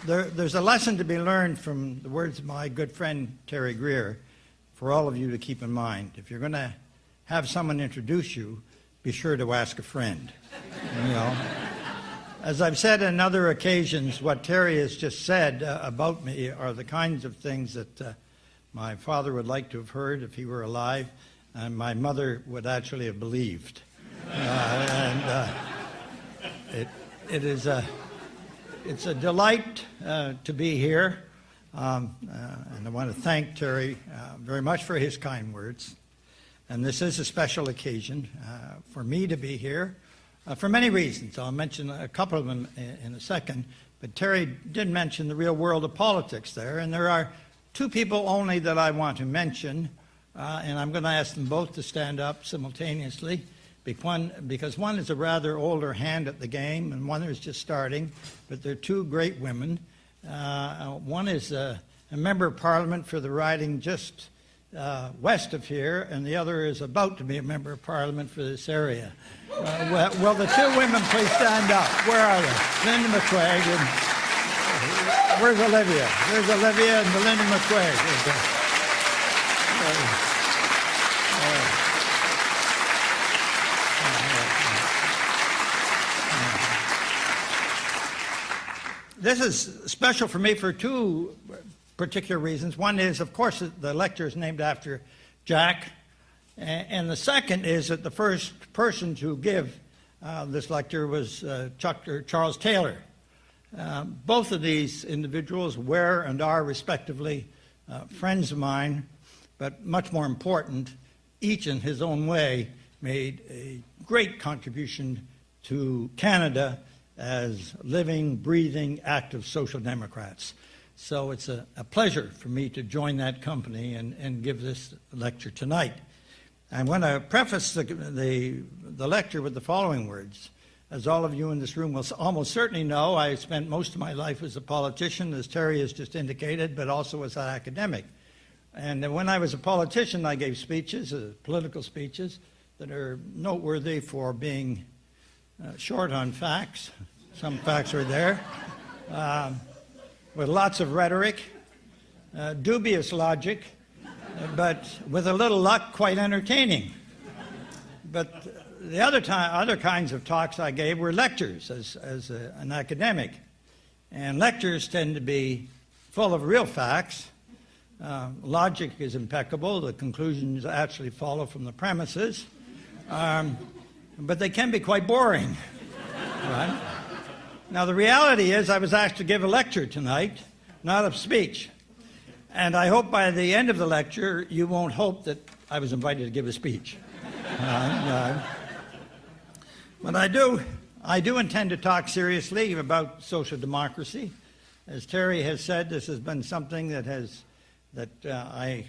There's a lesson to be learned from the words of my good friend Terry Greer for all of you to keep in mind. If you're going to have someone introduce you, be sure to ask a friend. You know, as I've said on other occasions, what Terry has just said about me are the kinds of things that my father would like to have heard if he were alive, and my mother would actually have believed. It's a delight to be here, and I want to thank Terry very much for his kind words. And this is a special occasion for me to be here for many reasons. I'll mention a couple of them in a second, but Terry did mention the real world of politics there, and there are two people only that I want to mention, and I'm going to ask them both to stand up simultaneously. Because one is a rather older hand at the game, and one is just starting, but they're two great women. One is a member of Parliament for the riding just west of here, and the other is about to be a member of Parliament for this area. Will the two women please stand up? Where are they? Linda McQuaig and where's Olivia? There's Olivia and Belinda McQuaig. This is special for me for two particular reasons. One is, of course, the lecture is named after Jack, and the second is that the first person to give this lecture was Charles Taylor. Both of these individuals were and are respectively friends of mine, but much more important, each in his own way made a great contribution to Canada as living, breathing, active social democrats. So it's a pleasure for me to join that company and give this lecture tonight. I want to preface the lecture with the following words. As all of you in this room will almost certainly know, I spent most of my life as a politician, as Terry has just indicated, but also as an academic. And when I was a politician, I gave speeches, political speeches, that are noteworthy for being short on facts. Some facts are there. With lots of rhetoric, dubious logic, but with a little luck, quite entertaining. But the other kinds of talks I gave were lectures as an academic. And lectures tend to be full of real facts. Logic is impeccable. The conclusions actually follow from the premises. But they can be quite boring. Right? Now, the reality is I was asked to give a lecture tonight, not a speech. And I hope by the end of the lecture, you won't hope that I was invited to give a speech. But I do intend to talk seriously about social democracy. As Terry has said, this has been something that I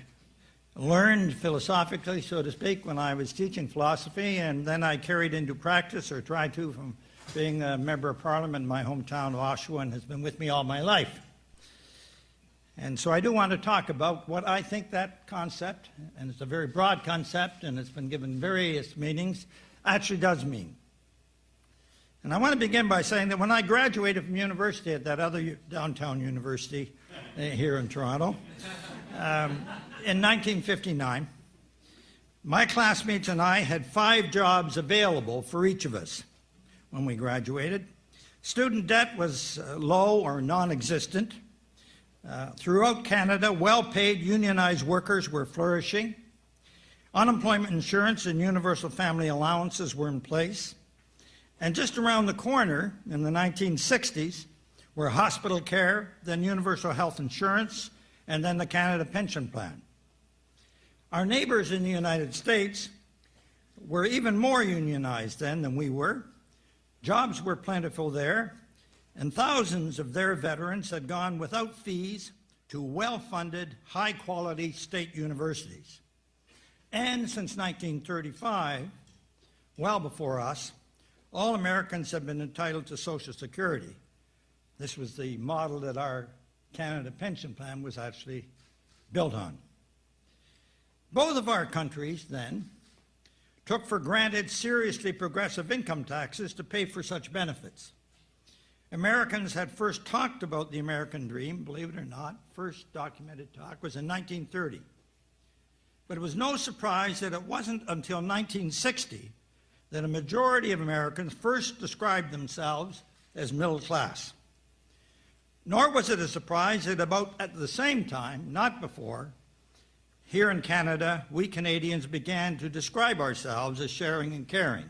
learned philosophically, so to speak, when I was teaching philosophy, and then I carried into practice, or tried to, from being a member of Parliament in my hometown of Oshawa, and has been with me all my life. And so I do want to talk about what I think that concept, and it's a very broad concept, and it's been given various meanings, actually does mean. And I want to begin by saying that when I graduated from university at that other downtown university here in Toronto, in 1959, my classmates and I had 5 jobs available for each of us when we graduated. Student debt was low or non-existent. Throughout Canada, well-paid unionized workers were flourishing. Unemployment insurance and universal family allowances were in place. And just around the corner in the 1960s were hospital care, then universal health insurance, and then the Canada Pension Plan. Our neighbors in the United States were even more unionized then than we were. Jobs were plentiful there, and thousands of their veterans had gone without fees to well-funded, high-quality state universities. And since 1935, well before us, all Americans have been entitled to Social Security. This was the model that our Canada Pension Plan was actually built on. Both of our countries, then, took for granted seriously progressive income taxes to pay for such benefits. Americans had first talked about the American dream, believe it or not. First documented talk was in 1930. But it was no surprise that it wasn't until 1960 that a majority of Americans first described themselves as middle class. Nor was it a surprise that about at the same time, not before, here in Canada, we Canadians began to describe ourselves as sharing and caring.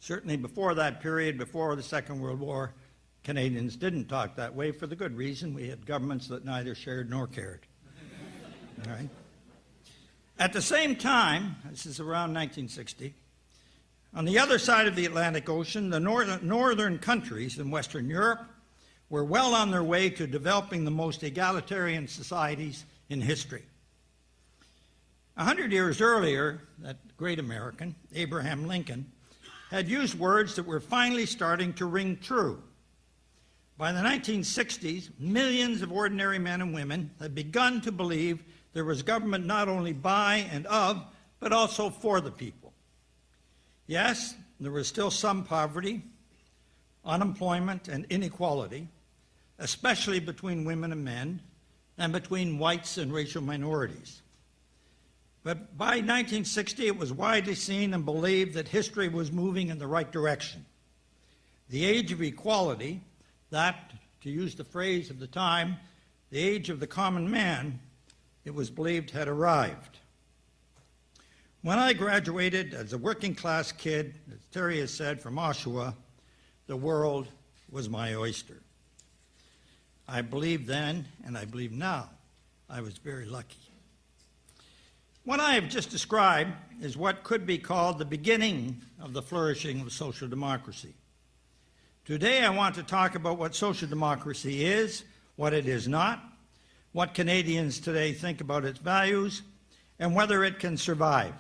Certainly before that period, before the Second World War, Canadians didn't talk that way for the good reason. We had governments that neither shared nor cared. All right? At the same time, this is around 1960, on the other side of the Atlantic Ocean, the northern countries in Western Europe were well on their way to developing the most egalitarian societies in history. 100 years earlier, that great American, Abraham Lincoln, had used words that were finally starting to ring true. By the 1960s, millions of ordinary men and women had begun to believe there was government not only by and of, but also for the people. Yes, there was still some poverty, unemployment, and inequality, especially between women and men, and between whites and racial minorities. But by 1960, it was widely seen and believed that history was moving in the right direction. The age of equality, that, to use the phrase of the time, the age of the common man, it was believed had arrived. When I graduated as a working class kid, as Terry has said, from Oshawa, the world was my oyster. I believed then, and I believe now, I was very lucky. What I have just described is what could be called the beginning of the flourishing of social democracy. Today I want to talk about what social democracy is, what it is not, what Canadians today think about its values, and whether it can survive.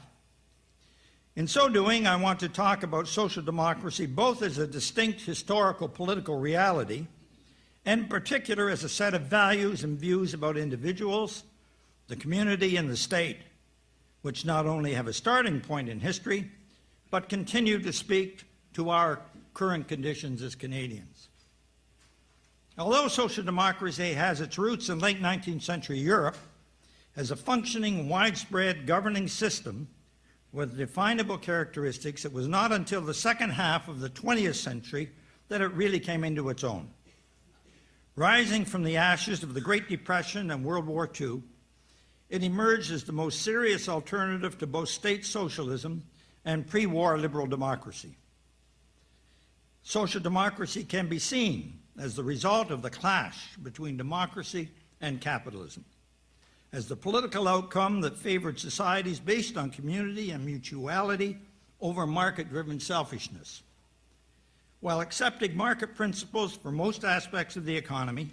In so doing, I want to talk about social democracy both as a distinct historical political reality, and in particular as a set of values and views about individuals, the community, and the state, which not only have a starting point in history, but continue to speak to our current conditions as Canadians. Although social democracy has its roots in late 19th century Europe, as a functioning, widespread governing system with definable characteristics, it was not until the second half of the 20th century that it really came into its own. Rising from the ashes of the Great Depression and World War II, it emerged as the most serious alternative to both state socialism and pre-war liberal democracy. Social democracy can be seen as the result of the clash between democracy and capitalism, as the political outcome that favored societies based on community and mutuality over market-driven selfishness. While accepting market principles for most aspects of the economy,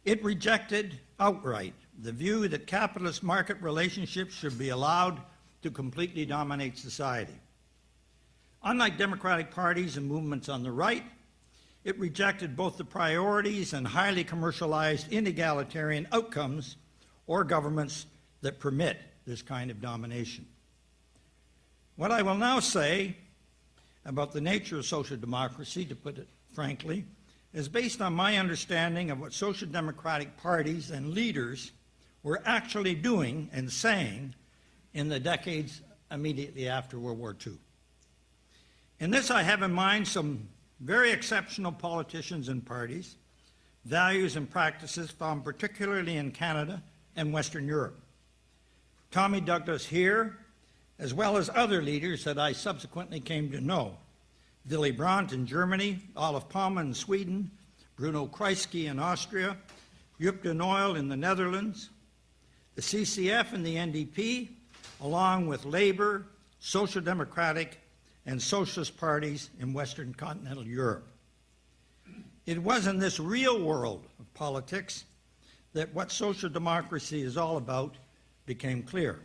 it rejected outright the view that capitalist market relationships should be allowed to completely dominate society. Unlike democratic parties and movements on the right, it rejected both the priorities and highly commercialized inegalitarian outcomes or governments that permit this kind of domination. What I will now say about the nature of social democracy, to put it frankly, is based on my understanding of what social democratic parties and leaders were actually doing and saying in the decades immediately after World War II. In this, I have in mind some very exceptional politicians and parties, values and practices found particularly in Canada and Western Europe. Tommy Douglas here, as well as other leaders that I subsequently came to know. Willy Brandt in Germany, Olof Palme in Sweden, Bruno Kreisky in Austria, Joop den Uyl in the Netherlands, the CCF and the NDP, along with Labour, Social Democratic, and Socialist parties in Western continental Europe. It was in this real world of politics that what social democracy is all about became clear.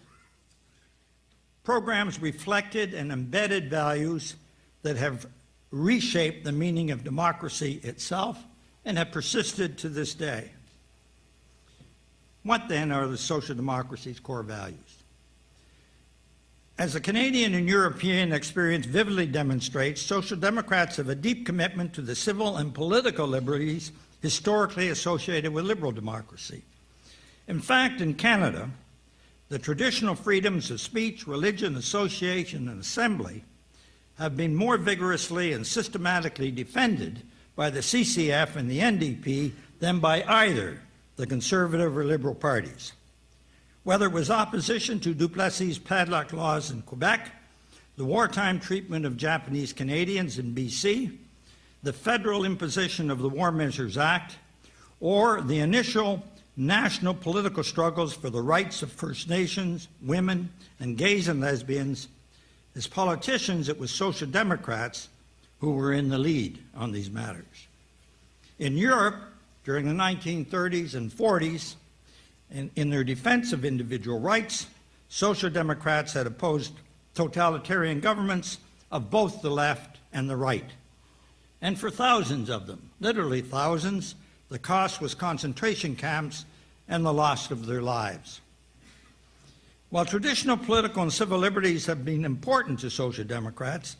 Programs reflected and embedded values that have reshaped the meaning of democracy itself and have persisted to this day. What then are the social democracy's core values? As the Canadian and European experience vividly demonstrates, Social Democrats have a deep commitment to the civil and political liberties historically associated with liberal democracy. In fact, in Canada, the traditional freedoms of speech, religion, association, and assembly have been more vigorously and systematically defended by the CCF and the NDP than by either the Conservative or Liberal parties. Whether it was opposition to Duplessis' padlock laws in Quebec, the wartime treatment of Japanese Canadians in BC, the federal imposition of the War Measures Act, or the initial national political struggles for the rights of First Nations, women, and gays and lesbians, as politicians, it was Social Democrats who were in the lead on these matters. In Europe, during the 1930s and 40s, in their defense of individual rights, Social Democrats had opposed totalitarian governments of both the left and the right. And for thousands of them, literally thousands, the cost was concentration camps and the loss of their lives. While traditional political and civil liberties have been important to Social Democrats,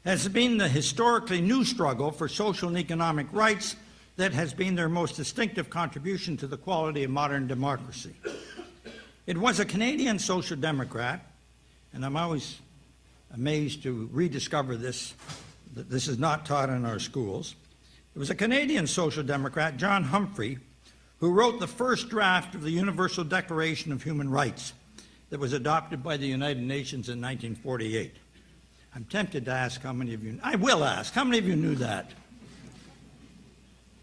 it has been the historically new struggle for social and economic rights that has been their most distinctive contribution to the quality of modern democracy. It was a Canadian Social Democrat, and I'm always amazed to rediscover this, that this is not taught in our schools. It was a Canadian Social Democrat, John Humphrey, who wrote the first draft of the Universal Declaration of Human Rights that was adopted by the United Nations in 1948. I'm tempted to ask how many of you, I will ask, how many of you knew that?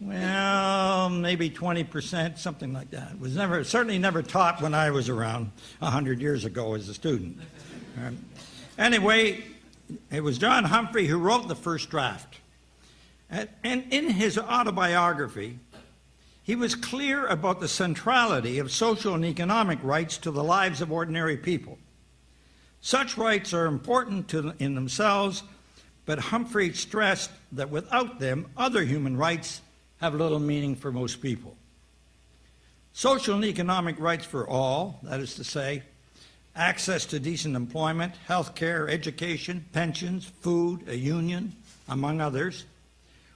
Well, maybe 20%, something like that. It was certainly never taught when I was around 100 years ago as a student. Anyway, it was John Humphrey who wrote the first draft. And in his autobiography, he was clear about the centrality of social and economic rights to the lives of ordinary people. Such rights are important in themselves, but Humphrey stressed that without them, other human rights have little meaning for most people. Social and economic rights for all, that is to say, access to decent employment, health care, education, pensions, food, a union, among others,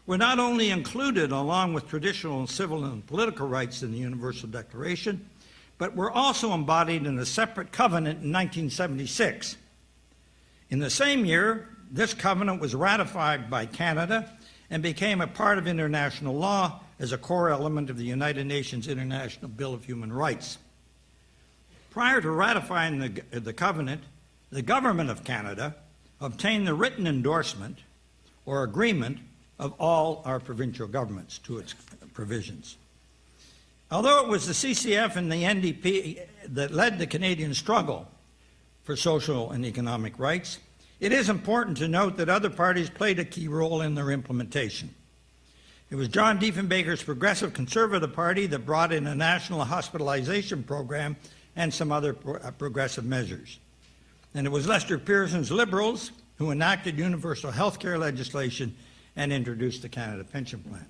were not only included along with traditional and civil and political rights in the Universal Declaration, but were also embodied in a separate covenant in 1976. In the same year, this covenant was ratified by Canada and became a part of international law as a core element of the United Nations International Bill of Human Rights. Prior to ratifying the covenant, the government of Canada obtained the written endorsement or agreement of all our provincial governments to its provisions. Although it was the CCF and the NDP that led the Canadian struggle for social and economic rights, it is important to note that other parties played a key role in their implementation. It was John Diefenbaker's Progressive Conservative Party that brought in a national hospitalization program and some other progressive measures. And it was Lester Pearson's Liberals who enacted universal health care legislation and introduced the Canada Pension Plan.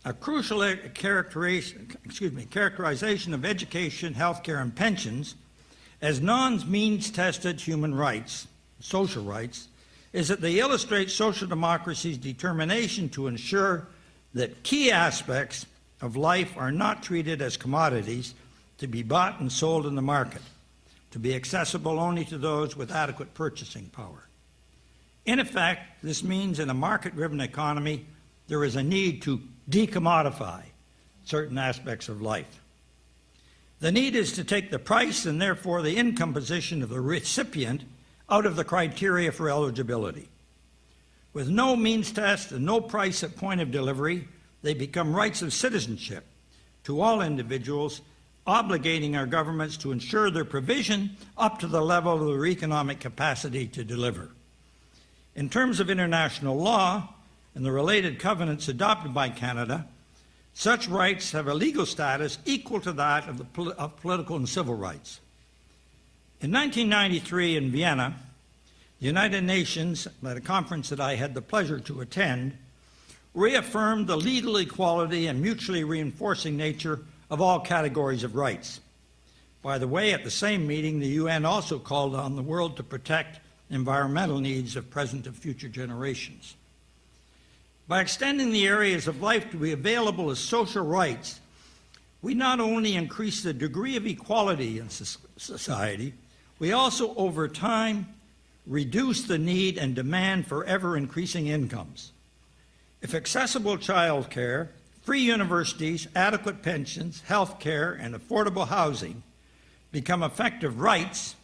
A crucial characterization of education, health care, and pensions as non-means-tested human rights, social rights, is that they illustrate social democracy's determination to ensure that key aspects of life are not treated as commodities to be bought and sold in the market, to be accessible only to those with adequate purchasing power. In effect, this means in a market-driven economy, there is a need to decommodify certain aspects of life. The need is to take the price and therefore the income position of the recipient out of the criteria for eligibility. With no means test and no price at point of delivery, they become rights of citizenship to all individuals, obligating our governments to ensure their provision up to the level of their economic capacity to deliver. In terms of international law and the related covenants adopted by Canada, such rights have a legal status equal to that of political and civil rights. In 1993 in Vienna, the United Nations, at a conference that I had the pleasure to attend, reaffirmed the legal equality and mutually reinforcing nature of all categories of rights. By the way, at the same meeting, the UN also called on the world to protect environmental needs of present and future generations. By extending the areas of life to be available as social rights, we not only increase the degree of equality in society, we also, over time, reduce the need and demand for ever-increasing incomes. If accessible child care, free universities, adequate pensions, health care, and affordable housing become effective rights,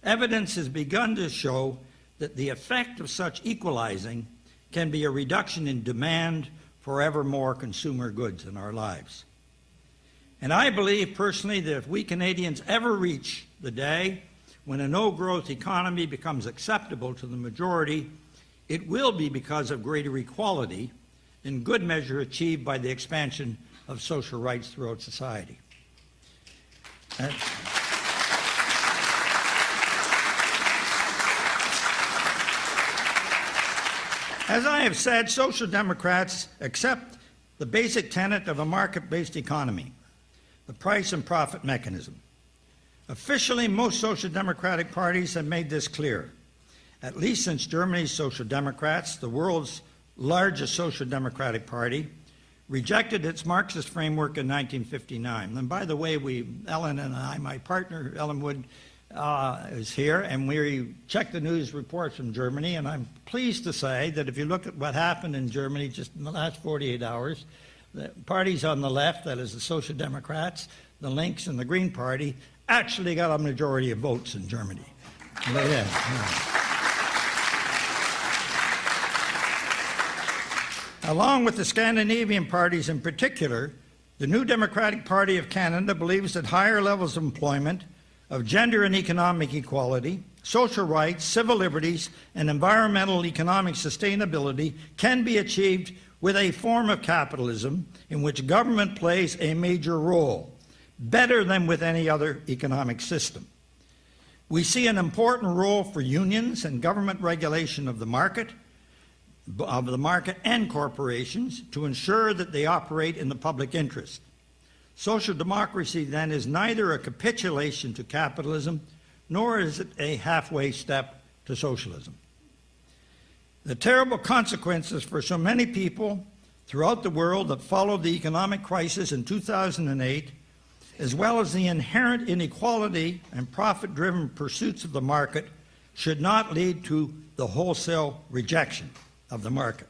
evidence has begun to show that the effect of such equalizing can be a reduction in demand for ever more consumer goods in our lives. And I believe personally that if we Canadians ever reach the day when a no-growth economy becomes acceptable to the majority, it will be because of greater equality, in good measure achieved by the expansion of social rights throughout society. As I have said, Social Democrats accept the basic tenet of a market-based economy, the price and profit mechanism. Officially, most Social Democratic parties have made this clear, at least since Germany's Social Democrats, the world's largest Social Democratic party, rejected its Marxist framework in 1959. And by the way, Ellen and I, my partner, Ellen Wood, is here, and we checked the news reports from Germany, and I'm pleased to say that if you look at what happened in Germany just in the last 48 hours, the parties on the left, that is the Social Democrats, the Links, and the Green Party, actually got a majority of votes in Germany. Along with the Scandinavian parties in particular, the New Democratic Party of Canada believes that higher levels of employment, of gender and economic equality, social rights, civil liberties, and environmental economic sustainability can be achieved with a form of capitalism in which government plays a major role, better than with any other economic system. We see an important role for unions and government regulation of the market and corporations to ensure that they operate in the public interest. Social democracy, then, is neither a capitulation to capitalism, nor is it a halfway step to socialism. The terrible consequences for so many people throughout the world that followed the economic crisis in 2008, as well as the inherent inequality and profit-driven pursuits of the market, should not lead to the wholesale rejection of the market.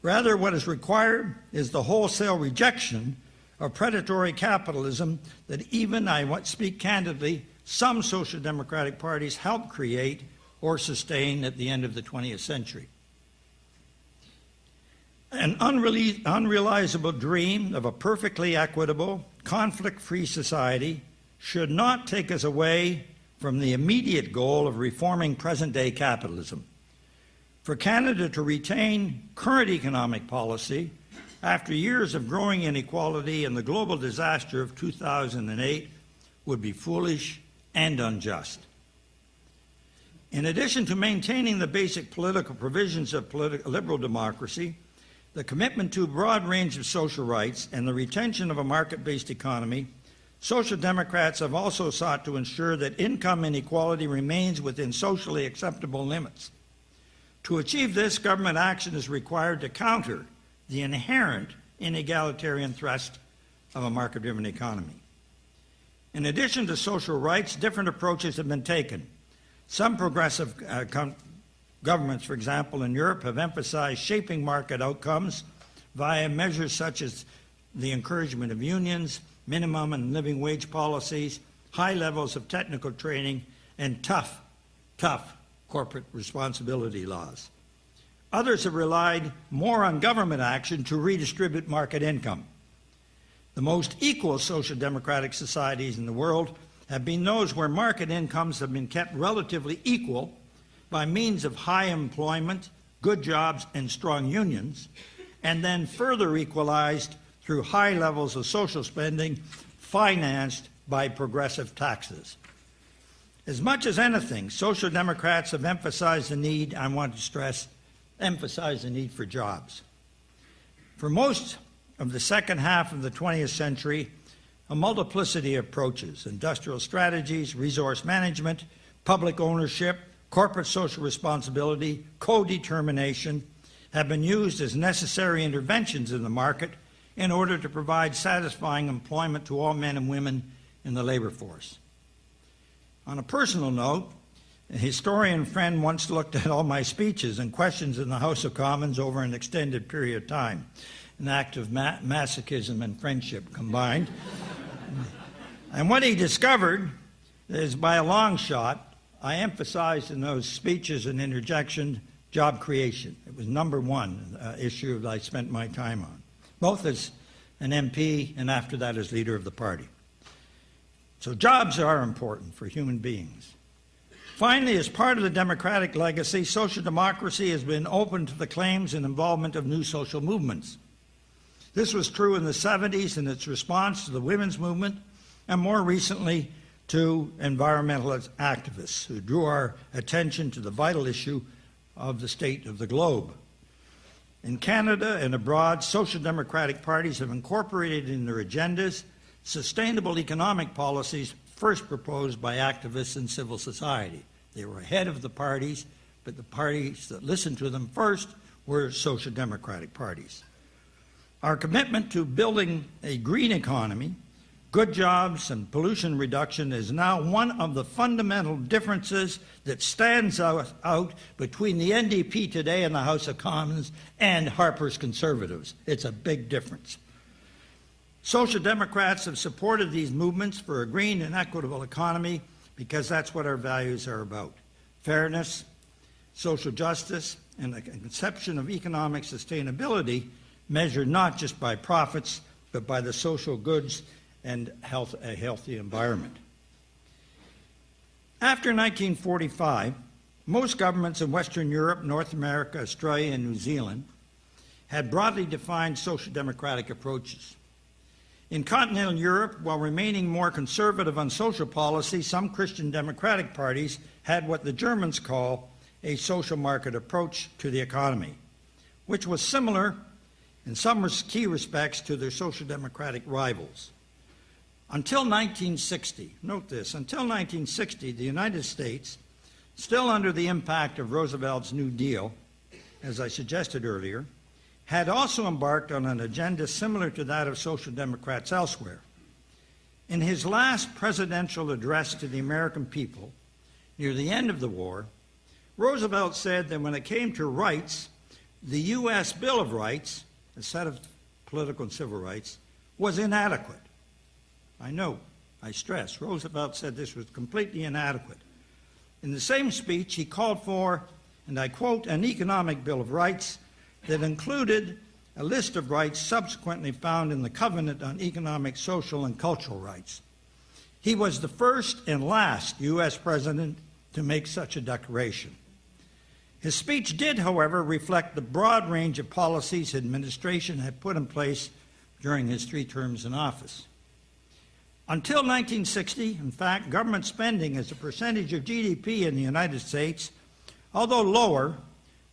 Rather, what is required is the wholesale rejection of predatory capitalism that even, I speak candidly, some social democratic parties helped create or sustain at the end of the 20th century. An unrealizable dream of a perfectly equitable, conflict-free society should not take us away from the immediate goal of reforming present-day capitalism. For Canada to retain current economic policy after years of growing inequality and the global disaster of 2008 would be foolish and unjust. In addition to maintaining the basic political provisions of liberal democracy, the commitment to a broad range of social rights and the retention of a market-based economy, Social Democrats have also sought to ensure that income inequality remains within socially acceptable limits. To achieve this, government action is required to counter the inherent inegalitarian thrust of a market-driven economy. In addition to social rights, different approaches have been taken. Some progressive governments, for example, in Europe, have emphasized shaping market outcomes via measures such as the encouragement of unions, minimum and living wage policies, high levels of technical training, and tough corporate responsibility laws. Others have relied more on government action to redistribute market income. The most equal social democratic societies in the world have been those where market incomes have been kept relatively equal by means of high employment, good jobs, and strong unions, and then further equalized through high levels of social spending financed by progressive taxes. As much as anything, Social Democrats have emphasized the need, I want to stress, emphasize the need for jobs. For most of the second half of the 20th century, a multiplicity of approaches: industrial strategies, resource management, public ownership, corporate social responsibility, co-determination, have been used as necessary interventions in the market in order to provide satisfying employment to all men and women in the labor force. On a personal note, a historian friend once looked at all my speeches and questions in the House of Commons over an extended period of time, an act of masochism and friendship combined. And what he discovered is, by a long shot, I emphasized in those speeches and interjections job creation. It was number one issue that I spent my time on, both as an MP and after that as leader of the party. So jobs are important for human beings. Finally, as part of the democratic legacy, social democracy has been open to the claims and involvement of new social movements. This was true in the 70s in its response to the women's movement, and more recently to environmentalist activists who drew our attention to the vital issue of the state of the globe. In Canada and abroad, social democratic parties have incorporated in their agendas sustainable economic policies first proposed by activists in civil society. They were ahead of the parties, but the parties that listened to them first were social democratic parties. Our commitment to building a green economy, good jobs, and pollution reduction is now one of the fundamental differences that stands out between the NDP today in the House of Commons and Harper's Conservatives. It's a big difference. Social Democrats have supported these movements for a green and equitable economy because that's what our values are about: fairness, social justice, and a conception of economic sustainability measured not just by profits, but by the social goods and a healthy environment. After 1945, most governments in Western Europe, North America, Australia, and New Zealand had broadly defined social democratic approaches. In continental Europe, while remaining more conservative on social policy, some Christian democratic parties had what the Germans call a social market approach to the economy, which was similar in some key respects to their social democratic rivals. Until 1960, note this, until 1960, the United States, still under the impact of Roosevelt's New Deal, as I suggested earlier, had also embarked on an agenda similar to that of social democrats elsewhere. In his last presidential address to the American people, near the end of the war, Roosevelt said that when it came to rights, the U.S. Bill of Rights, a set of political and civil rights, was inadequate. I stress, Roosevelt said this was completely inadequate. In the same speech, he called for, and I quote, an economic Bill of Rights that included a list of rights subsequently found in the Covenant on Economic, Social, and Cultural Rights. He was the first and last U.S. president to make such a declaration. His speech did, however, reflect the broad range of policies his administration had put in place during his 3 terms in office. Until 1960, in fact, government spending as a percentage of GDP in the United States, although lower,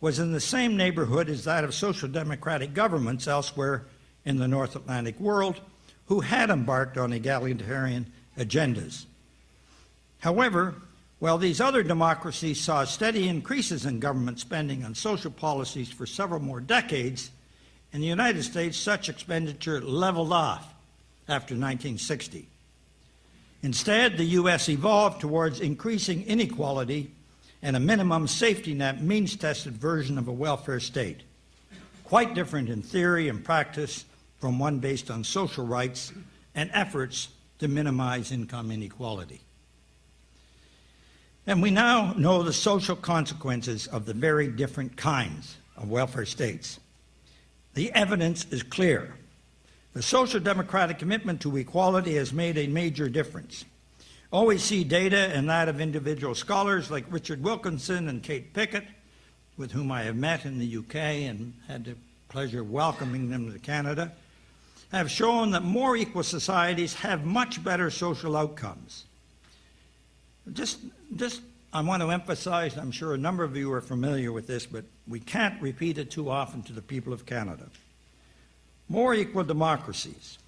was in the same neighborhood as that of social democratic governments elsewhere in the North Atlantic world who had embarked on egalitarian agendas. However, while these other democracies saw steady increases in government spending on social policies for several more decades, in the United States such expenditure leveled off after 1960. Instead, the U.S. evolved towards increasing inequality and a minimum safety net means-tested version of a welfare state, quite different in theory and practice from one based on social rights and efforts to minimize income inequality. And we now know the social consequences of the very different kinds of welfare states. The evidence is clear. The social democratic commitment to equality has made a major difference. OEC data and that of individual scholars like Richard Wilkinson and Kate Pickett, with whom I have met in the UK and had the pleasure of welcoming them to Canada, have shown that more equal societies have much better social outcomes. I want to emphasize, I'm sure a number of you are familiar with this, but we can't repeat it too often to the people of Canada. More equal democracies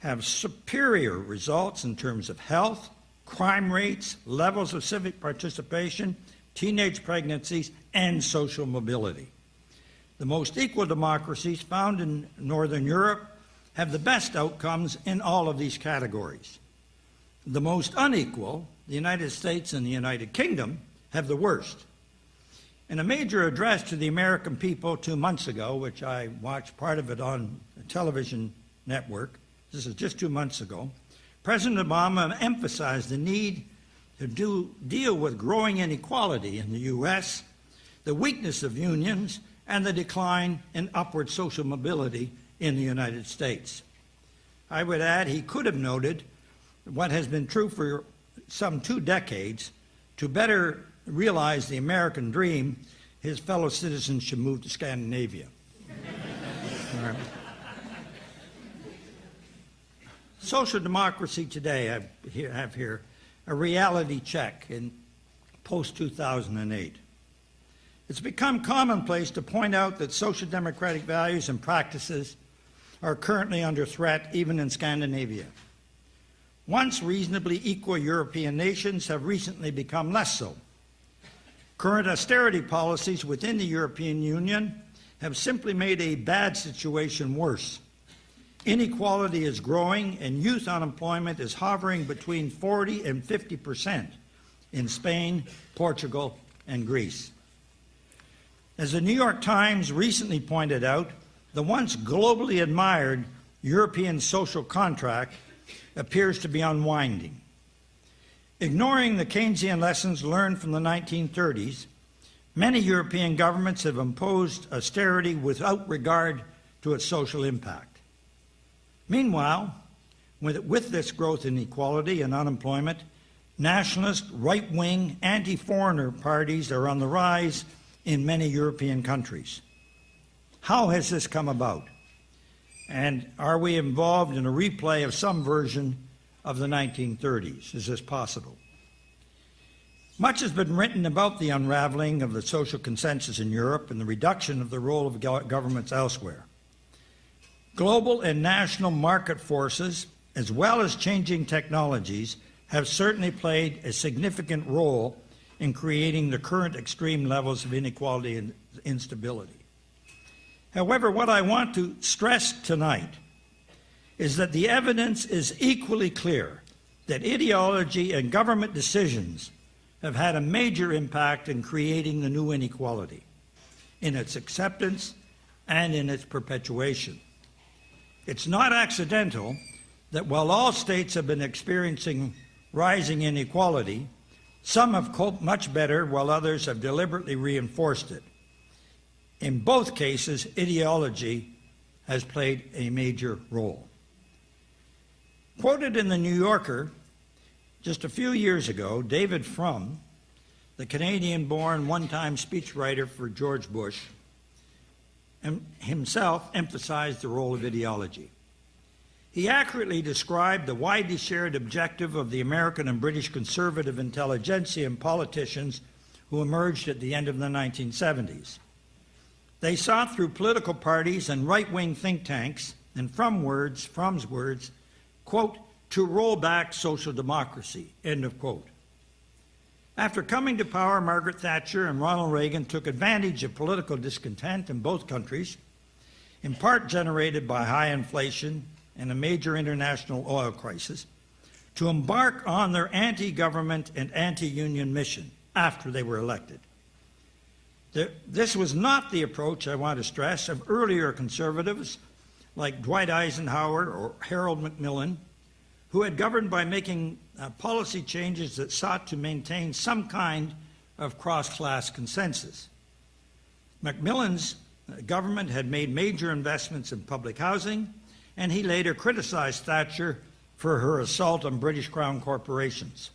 have superior results in terms of health, crime rates, levels of civic participation, teenage pregnancies, and social mobility. The most equal democracies found in Northern Europe have the best outcomes in all of these categories. The most unequal, the United States and the United Kingdom, have the worst. In a major address to the American people 2 months ago, which I watched part of it on a television network, this is just 2 months ago, President Obama emphasized the need to deal with growing inequality in the U.S., the weakness of unions, and the decline in upward social mobility in the United States. I would add he could have noted what has been true for some 2 decades: to better realize the American dream, his fellow citizens should move to Scandinavia. Social democracy today, I have here a reality check in post-2008. It's become commonplace to point out that social democratic values and practices are currently under threat even in Scandinavia. Once reasonably equal European nations have recently become less so. Current austerity policies within the European Union have simply made a bad situation worse. Inequality is growing, and youth unemployment is hovering between 40% and 50% in Spain, Portugal, and Greece. As the New York Times recently pointed out, the once globally admired European social contract appears to be unwinding. Ignoring the Keynesian lessons learned from the 1930s, many European governments have imposed austerity without regard to its social impact. Meanwhile, with this growth in inequality and unemployment, nationalist, right-wing, anti-foreigner parties are on the rise in many European countries. How has this come about? And are we involved in a replay of some version of the 1930s? Is this possible? Much has been written about the unraveling of the social consensus in Europe and the reduction of the role of governments elsewhere. Global and national market forces, as well as changing technologies, have certainly played a significant role in creating the current extreme levels of inequality and instability. However, what I want to stress tonight is that the evidence is equally clear that ideology and government decisions have had a major impact in creating the new inequality, in its acceptance and in its perpetuation. It's not accidental that while all states have been experiencing rising inequality, some have coped much better while others have deliberately reinforced it. In both cases, ideology has played a major role. Quoted in The New Yorker just a few years ago, David Frum, the Canadian-born one-time speechwriter for George Bush, himself emphasized the role of ideology. He accurately described the widely shared objective of the American and British conservative intelligentsia and politicians who emerged at the end of the 1970s. They sought through political parties and right-wing think tanks, and Frum's words, quote, to roll back social democracy, end of quote. After coming to power, Margaret Thatcher and Ronald Reagan took advantage of political discontent in both countries, in part generated by high inflation and a major international oil crisis, to embark on their anti-government and anti-union mission after they were elected. This was not the approach, I want to stress, of earlier conservatives like Dwight Eisenhower or Harold Macmillan, who had governed by making policy changes that sought to maintain some kind of cross-class consensus. Macmillan's government had made major investments in public housing, and he later criticized Thatcher for her assault on British Crown corporations.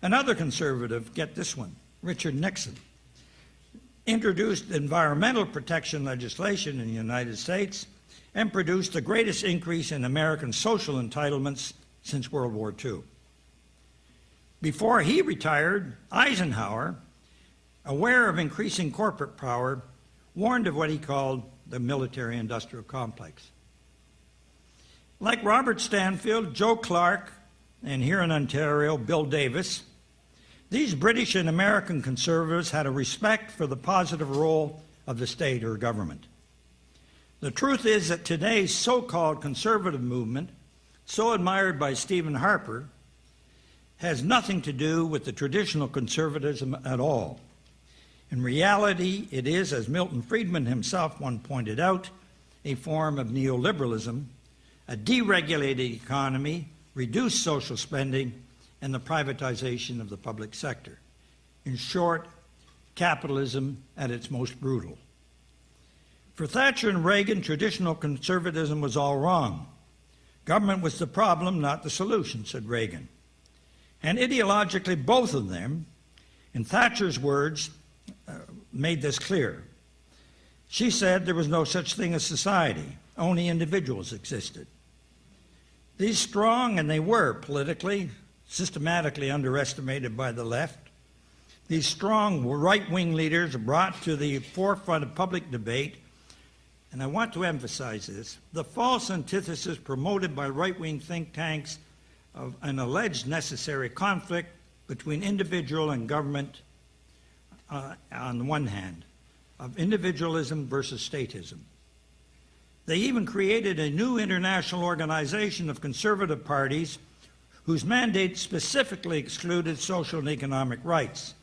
Another conservative, get this one, Richard Nixon, introduced environmental protection legislation in the United States and produced the greatest increase in American social entitlements since World War II. Before he retired, Eisenhower, aware of increasing corporate power, warned of what he called the military-industrial complex. Like Robert Stanfield, Joe Clark, and here in Ontario, Bill Davis, these British and American conservatives had a respect for the positive role of the state or government. The truth is that today's so-called conservative movement, so admired by Stephen Harper, has nothing to do with the traditional conservatism at all. In reality, it is, as Milton Friedman himself once pointed out, a form of neoliberalism, a deregulated economy, reduced social spending, and the privatization of the public sector. In short, capitalism at its most brutal. For Thatcher and Reagan, traditional conservatism was all wrong. Government was the problem, not the solution, said Reagan. And ideologically, both of them, in Thatcher's words, made this clear. She said there was no such thing as society, only individuals existed. These strong, and they were politically, systematically underestimated by the left, these strong right-wing leaders brought to the forefront of public debate, and I want to emphasize this, the false antithesis promoted by right-wing think tanks of an alleged necessary conflict between individual and government on the one hand, of individualism versus statism. They even created a new international organization of conservative parties whose mandate specifically excluded social and economic rights.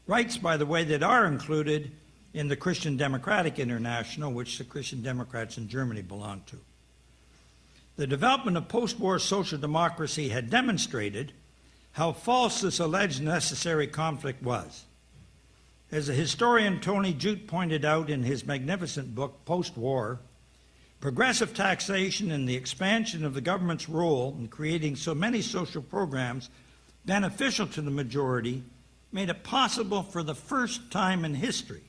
Rights, by the way, that are included in the Christian Democratic International, which the Christian Democrats in Germany belong to. The development of post-war social democracy had demonstrated how false this alleged necessary conflict was. As the historian Tony Jute pointed out in his magnificent book, Post-War, progressive taxation and the expansion of the government's role in creating so many social programs beneficial to the majority made it possible for the first time in history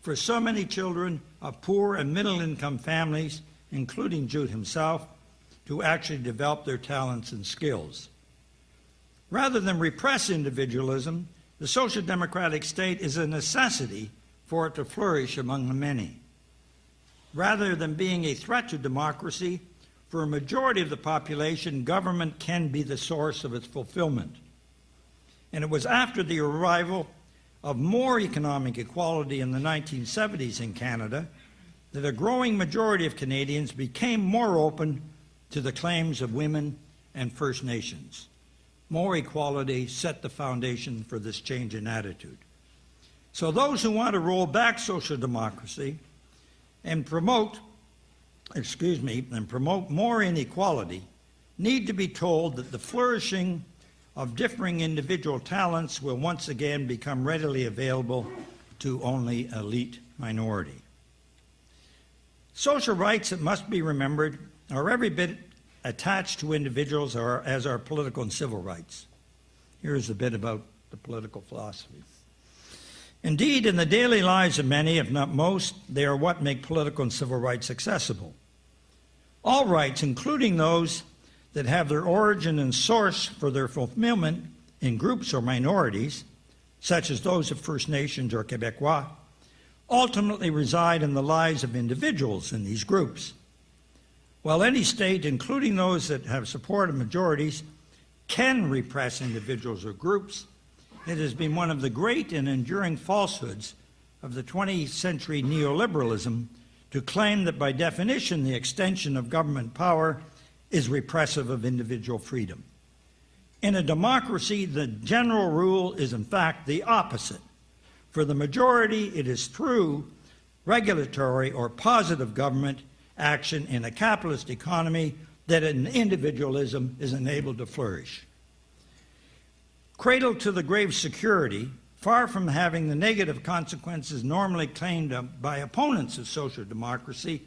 for so many children of poor and middle-income families, including Jute himself, to actually develop their talents and skills. Rather than repress individualism, the social democratic state is a necessity for it to flourish among the many. Rather than being a threat to democracy, for a majority of the population, government can be the source of its fulfillment. And it was after the arrival of more economic equality in the 1970s in Canada that a growing majority of Canadians became more open to the claims of women and First Nations. More equality set the foundation for this change in attitude. So those who want to roll back social democracy and promote more inequality need to be told that the flourishing of differing individual talents will once again become readily available to only elite minority. Social rights, it must be remembered, are every bit attached to individuals as are political and civil rights. Here's a bit about the political philosophy. Indeed, in the daily lives of many, if not most, they are what make political and civil rights accessible. All rights, including those that have their origin and source for their fulfillment in groups or minorities, such as those of First Nations or Quebecois, ultimately reside in the lives of individuals in these groups. While any state, including those that have supported majorities, can repress individuals or groups, it has been one of the great and enduring falsehoods of the 20th century neoliberalism to claim that by definition the extension of government power is repressive of individual freedom. In a democracy, the general rule is in fact the opposite. For the majority, it is through regulatory or positive government action in a capitalist economy that an individualism is enabled to flourish. Cradled to the grave security, far from having the negative consequences normally claimed by opponents of social democracy,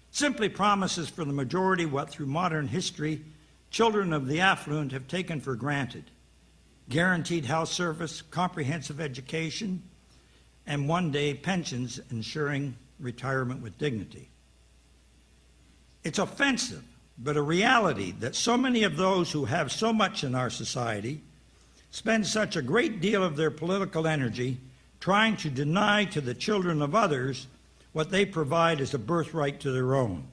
simply promises for the majority what through modern history children of the affluent have taken for granted: guaranteed health service, comprehensive education, and one day pensions ensuring retirement with dignity. It's offensive, but a reality that so many of those who have so much in our society spend such a great deal of their political energy trying to deny to the children of others what they provide as a birthright to their own.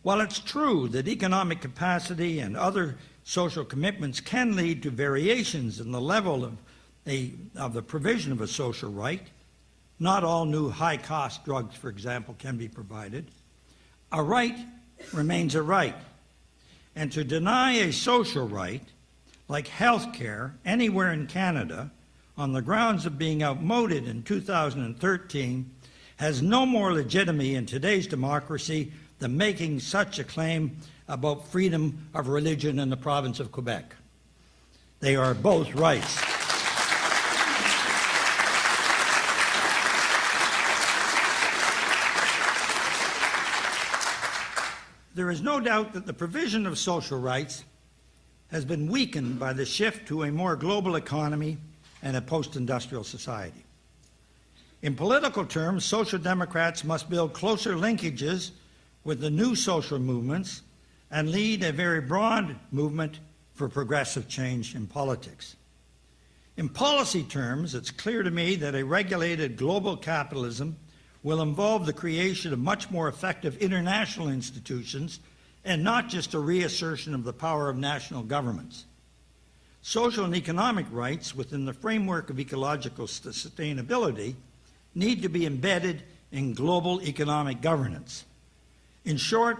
While it's true that economic capacity and other social commitments can lead to variations in the level of the provision of a social right, not all new high-cost drugs, for example, can be provided, a right remains a right. And to deny a social right, like health care, anywhere in Canada, on the grounds of being outmoded in 2013, has no more legitimacy in today's democracy than making such a claim about freedom of religion in the province of Quebec. They are both rights. There is no doubt that the provision of social rights has been weakened by the shift to a more global economy and a post-industrial society. In political terms, social democrats must build closer linkages with the new social movements and lead a very broad movement for progressive change in politics. In policy terms, it's clear to me that a regulated global capitalism will involve the creation of much more effective international institutions and not just a reassertion of the power of national governments. Social and economic rights within the framework of ecological sustainability need to be embedded in global economic governance. In short,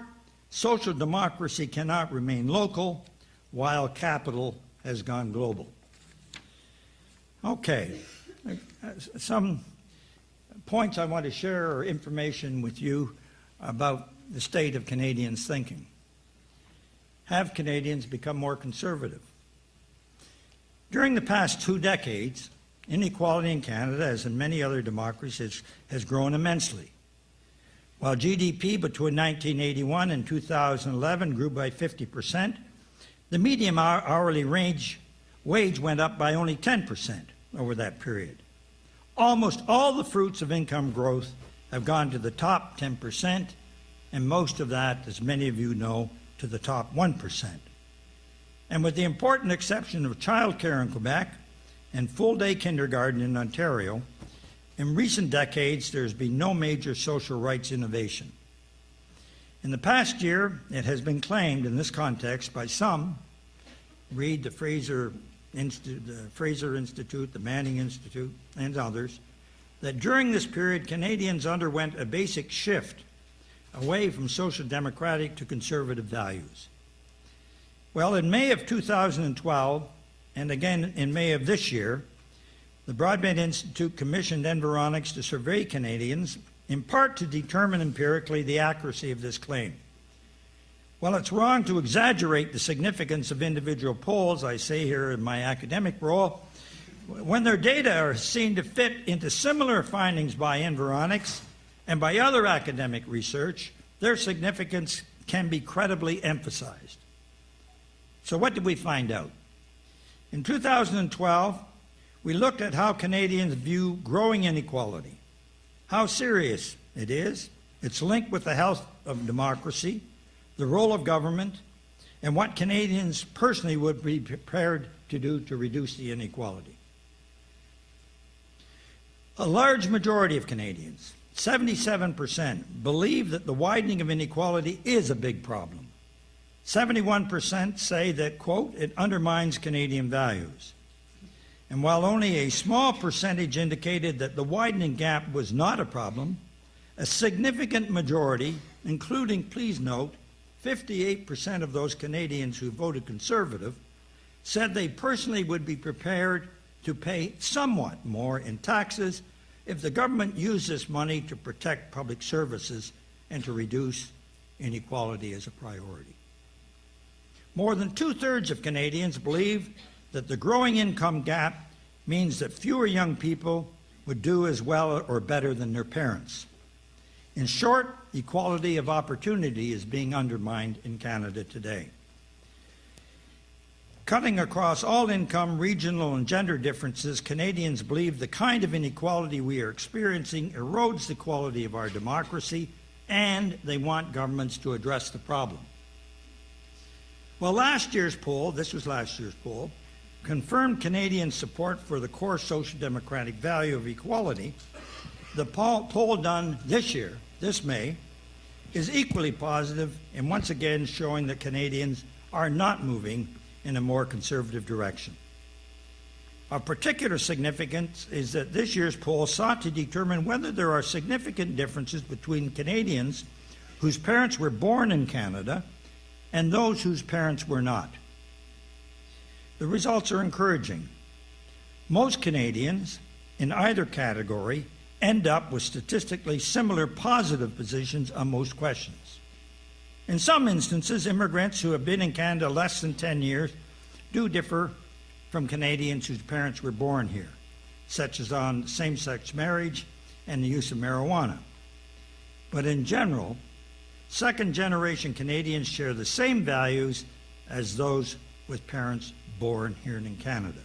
social democracy cannot remain local while capital has gone global. Okay, some points I want to share or information with you about the state of Canadians' thinking. Have Canadians become more conservative? During the past 2 decades, inequality in Canada, as in many other democracies, has grown immensely. While GDP between 1981 and 2011 grew by 50%, the median hourly wage went up by only 10% over that period. Almost all the fruits of income growth have gone to the top 10%, and most of that, as many of you know, to the top 1%. And with the important exception of childcare in Quebec and full-day kindergarten in Ontario, in recent decades there's been no major social rights innovation. In the past year, it has been claimed in this context by some, read the Fraser Institute, the Manning Institute, and others, that during this period Canadians underwent a basic shift away from social democratic to conservative values. Well, in May of 2012, and again in May of this year, the Broadbent Institute commissioned Environics to survey Canadians, in part to determine empirically the accuracy of this claim. While it's wrong to exaggerate the significance of individual polls, I say here in my academic role, when their data are seen to fit into similar findings by Environics and by other academic research, their significance can be credibly emphasized. So what did we find out? In 2012, we looked at how Canadians view growing inequality, how serious it is, its link with the health of democracy, the role of government, and what Canadians personally would be prepared to do to reduce the inequality. A large majority of Canadians, 77%, believe that the widening of inequality is a big problem. 71% say that, quote, it undermines Canadian values. And while only a small percentage indicated that the widening gap was not a problem, a significant majority, including, please note, 58% of those Canadians who voted Conservative, said they personally would be prepared to pay somewhat more in taxes if the government used this money to protect public services and to reduce inequality as a priority. More than 2/3 of Canadians believe that the growing income gap means that fewer young people would do as well or better than their parents. In short, equality of opportunity is being undermined in Canada today. Cutting across all income, regional, and gender differences, Canadians believe the kind of inequality we are experiencing erodes the quality of our democracy, and they want governments to address the problem. Well, last year's poll, confirmed Canadian support for the core social democratic value of equality. The poll done this year, this May, is equally positive and once again showing that Canadians are not moving in a more conservative direction. Of particular significance is that this year's poll sought to determine whether there are significant differences between Canadians whose parents were born in Canada and those whose parents were not. The results are encouraging. Most Canadians in either category end up with statistically similar positive positions on most questions. In some instances, immigrants who have been in Canada less than 10 years do differ from Canadians whose parents were born here, such as on same-sex marriage and the use of marijuana. But in general, second-generation Canadians share the same values as those with parents born here in Canada.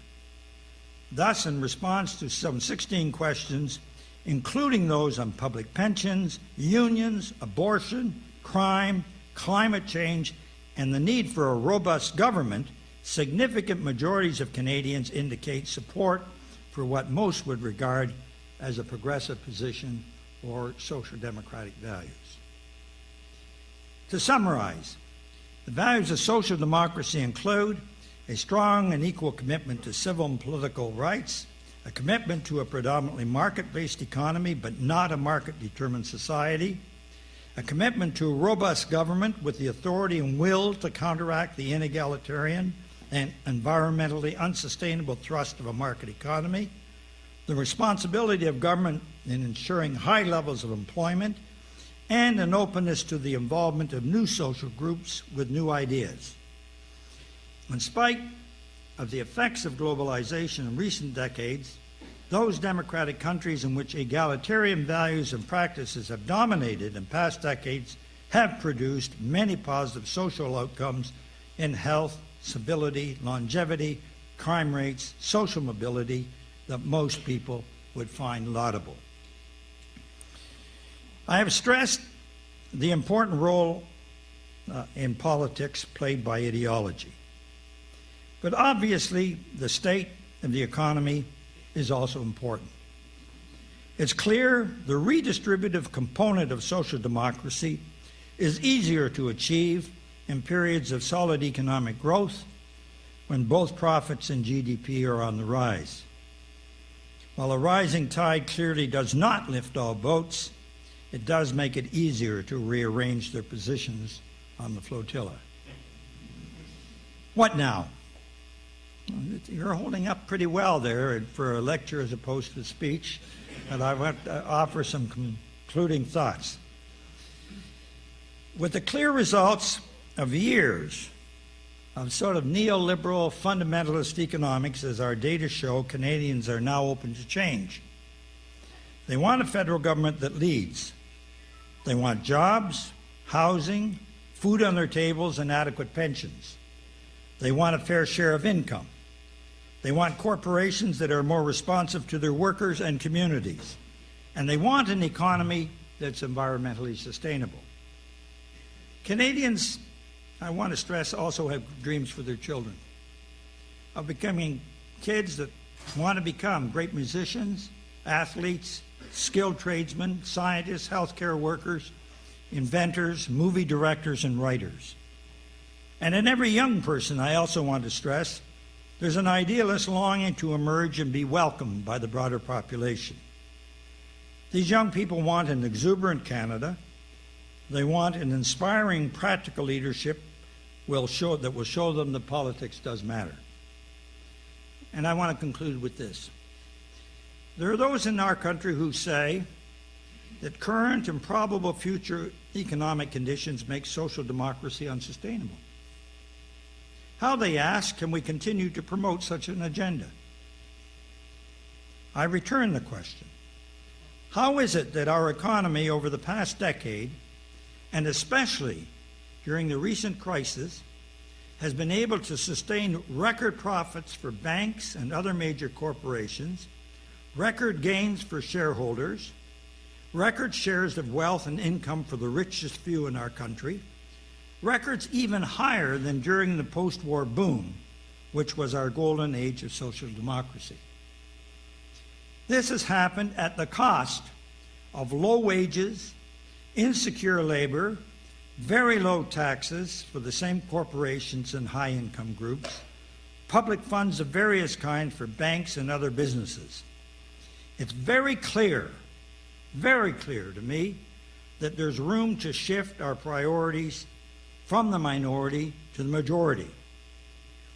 Thus, in response to some 16 questions, including those on public pensions, unions, abortion, crime, climate change, and the need for a robust government, significant majorities of Canadians indicate support for what most would regard as a progressive position or social democratic values. To summarize, the values of social democracy include a strong and equal commitment to civil and political rights, a commitment to a predominantly market-based economy but not a market-determined society, a commitment to a robust government with the authority and will to counteract the inegalitarian and environmentally unsustainable thrust of a market economy, the responsibility of government in ensuring high levels of employment, and an openness to the involvement of new social groups with new ideas. In spite of the effects of globalization in recent decades, those democratic countries in which egalitarian values and practices have dominated in past decades have produced many positive social outcomes in health, stability, longevity, crime rates, social mobility that most people would find laudable. I have stressed the important role in politics played by ideology. But obviously, the state of the economy is also important. It's clear the redistributive component of social democracy is easier to achieve in periods of solid economic growth when both profits and GDP are on the rise. While a rising tide clearly does not lift all boats, it does make it easier to rearrange their positions on the flotilla. What now? You're holding up pretty well there for a lecture as opposed to a speech, and I want to offer some concluding thoughts. With the clear results of years of sort of neoliberal fundamentalist economics, as our data show, Canadians are now open to change. They want a federal government that leads. They want jobs, housing, food on their tables, and adequate pensions. They want a fair share of income. They want corporations that are more responsive to their workers and communities. And they want an economy that's environmentally sustainable. Canadians, I want to stress, also have dreams for their children of becoming kids that want to become great musicians, athletes, skilled tradesmen, scientists, healthcare workers, inventors, movie directors, and writers. And in every young person, I also want to stress, there's an idealist longing to emerge and be welcomed by the broader population. These young people want an exuberant Canada. They want an inspiring, practical leadership that will show them that politics does matter. And I want to conclude with this. There are those in our country who say that current and probable future economic conditions make social democracy unsustainable. How, they ask, can we continue to promote such an agenda? I return the question. How is it that our economy over the past decade, and especially during the recent crisis, has been able to sustain record profits for banks and other major corporations, record gains for shareholders, record shares of wealth and income for the richest few in our country, records even higher than during the post-war boom, which was our golden age of social democracy? This has happened at the cost of low wages, insecure labor, very low taxes for the same corporations and high-income groups, public funds of various kinds for banks and other businesses. It's very clear to me that there's room to shift our priorities from the minority to the majority.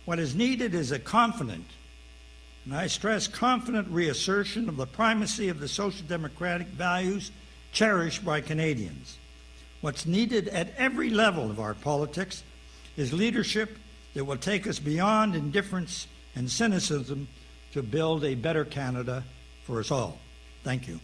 What is needed is a confident, and I stress confident, reassertion of the primacy of the social democratic values cherished by Canadians. What's needed at every level of our politics is leadership that will take us beyond indifference and cynicism to build a better Canada for us all. Thank you.